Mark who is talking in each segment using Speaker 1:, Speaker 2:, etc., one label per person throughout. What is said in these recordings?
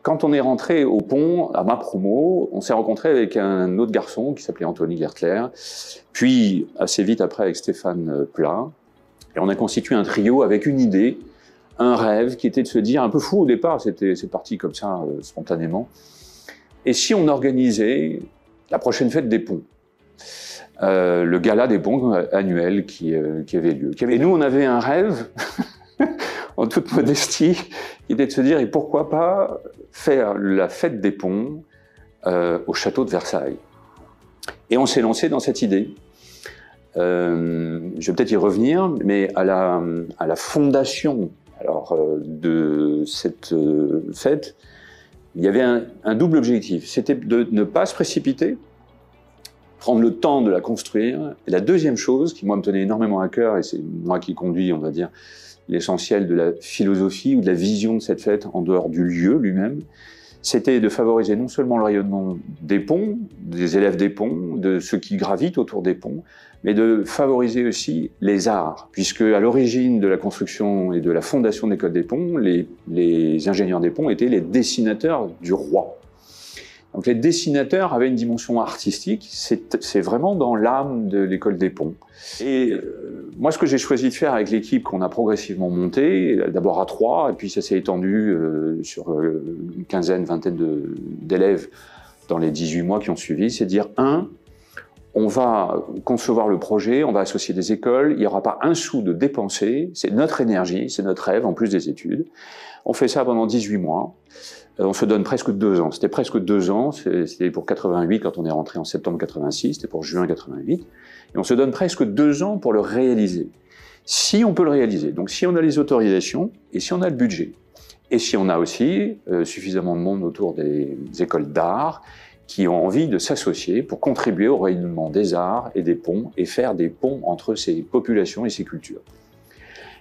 Speaker 1: quand on est rentré au pont, à ma promo, on s'est rencontré avec un autre garçon qui s'appelait Anthony Gertler, puis assez vite après avec Stéphane Plat. Et on a constitué un trio avec une idée, un rêve qui était de se dire, un peu fou au départ, c'est parti comme ça, spontanément. Et si on organisait la prochaine fête des ponts, le gala des ponts annuel qui avait lieu. Et nous, on avait un rêve, en toute modestie, qui était de se dire, et pourquoi pas faire la fête des ponts au château de Versailles. Et on s'est lancé dans cette idée. Je vais peut-être y revenir, mais à la fondation de cette fête, il y avait un double objectif. C'était de ne pas se précipiter, prendre le temps de la construire. Et la deuxième chose, qui moi me tenait énormément à cœur, et c'est moi qui conduis, on va dire, l'essentiel de la philosophie ou de la vision de cette fête en dehors du lieu lui-même, c'était de favoriser non seulement le rayonnement des ponts, des élèves des ponts, de ceux qui gravitent autour des ponts, mais de favoriser aussi les arts, puisque à l'origine de la construction et de la fondation de l'école des ponts, les ingénieurs des ponts étaient les dessinateurs du roi. Donc les dessinateurs avaient une dimension artistique, c'est vraiment dans l'âme de l'école des ponts. Et moi, ce que j'ai choisi de faire avec l'équipe qu'on a progressivement montée, d'abord à 3, et puis ça s'est étendu sur une quinzaine, vingtaine d'élèves dans les 18 mois qui ont suivi, c'est de dire, on va concevoir le projet, on va associer des écoles, il n'y aura pas un sou de dépensé, c'est notre énergie, c'est notre rêve, en plus des études. On fait ça pendant 18 mois. On se donne presque 2 ans. C'était presque 2 ans, c'était pour 88 quand on est rentré en septembre 86, c'était pour juin 88. Et on se donne presque 2 ans pour le réaliser. Si on peut le réaliser, donc si on a les autorisations et si on a le budget, et si on a aussi suffisamment de monde autour des écoles d'art qui ont envie de s'associer pour contribuer au rayonnement des arts et des ponts et faire des ponts entre ces populations et ces cultures.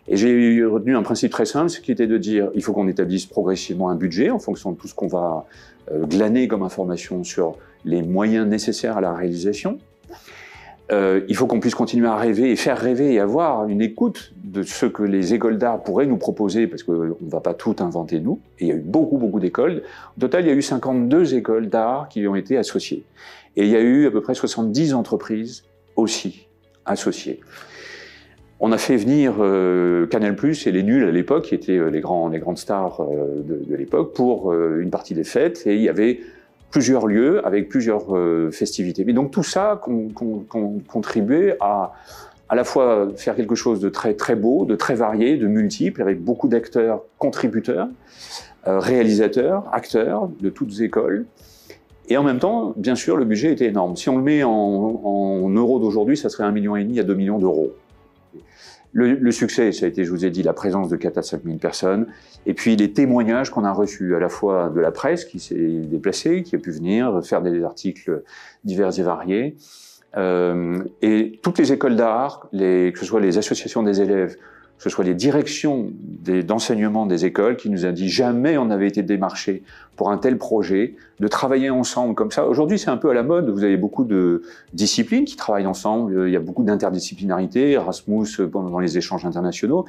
Speaker 1: Et j'ai retenu un principe très simple, ce qui était de dire il faut qu'on établisse progressivement un budget en fonction de tout ce qu'on va glaner comme information sur les moyens nécessaires à la réalisation. Il faut qu'on puisse continuer à rêver et faire rêver et avoir une écoute de ce que les écoles d'art pourraient nous proposer, parce qu'on ne va pas tout inventer nous. Et il y a eu beaucoup d'écoles. Au total, il y a eu 52 écoles d'art qui ont été associées. Et il y a eu à peu près 70 entreprises aussi associées. On a fait venir Canal+ et les nuls à l'époque, qui étaient les grandes stars de l'époque, pour une partie des fêtes. Et il y avait plusieurs lieux avec plusieurs festivités. Mais donc tout ça contribuait à la fois faire quelque chose de très beau, de très varié, de multiple, avec beaucoup d'acteurs contributeurs, réalisateurs, acteurs de toutes les écoles. Et en même temps, bien sûr, le budget était énorme. Si on le met en euros d'aujourd'hui, ça serait 1,5 million à 2 millions d'euros. Le succès, ça a été, je vous ai dit, la présence de 4 à 5 000 personnes, et puis les témoignages qu'on a reçus à la fois de la presse qui s'est déplacée, qui a pu venir faire des articles divers et variés, et toutes les écoles d'art, que ce soit les associations des élèves, que ce soit les directions d'enseignement des écoles qui nous a dit jamais on n'avait été démarché pour un tel projet, de travailler ensemble comme ça. Aujourd'hui, c'est un peu à la mode, vous avez beaucoup de disciplines qui travaillent ensemble, il y a beaucoup d'interdisciplinarité, Erasmus dans les échanges internationaux.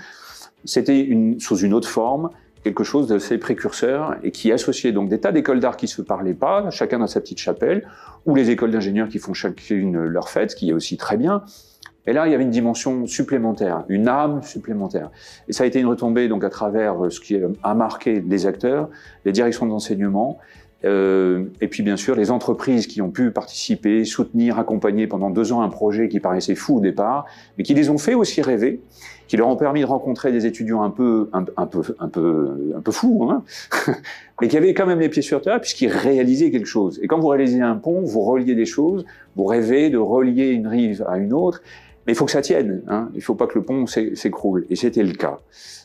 Speaker 1: C'était sous une autre forme, quelque chose d'assez précurseur et qui associait donc des tas d'écoles d'art qui ne se parlaient pas, chacun dans sa petite chapelle, ou les écoles d'ingénieurs qui font chacune leur fête, ce qui est aussi très bien. Et là, il y avait une dimension supplémentaire, une âme supplémentaire. Et ça a été une retombée donc à travers ce qui a marqué les acteurs, les directions d'enseignement, et puis bien sûr les entreprises qui ont pu participer, soutenir, accompagner pendant 2 ans un projet qui paraissait fou au départ, mais qui les ont fait aussi rêver, qui leur ont permis de rencontrer des étudiants un peu fous, hein, mais qui avaient quand même les pieds sur terre puisqu'ils réalisaient quelque chose. Et quand vous réalisez un pont, vous reliez des choses, vous rêvez de relier une rive à une autre. Mais il faut que ça tienne, hein. Il ne faut pas que le pont s'écroule. Et c'était le cas.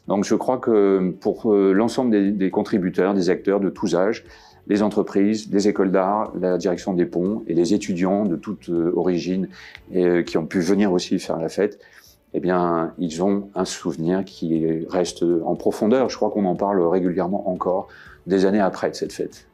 Speaker 1: Donc je crois que pour l'ensemble des contributeurs, des acteurs de tous âges, les entreprises, les écoles d'art, la direction des ponts et les étudiants de toute origine qui ont pu venir aussi faire la fête, eh bien, ils ont un souvenir qui reste en profondeur. Je crois qu'on en parle régulièrement encore des années après de cette fête.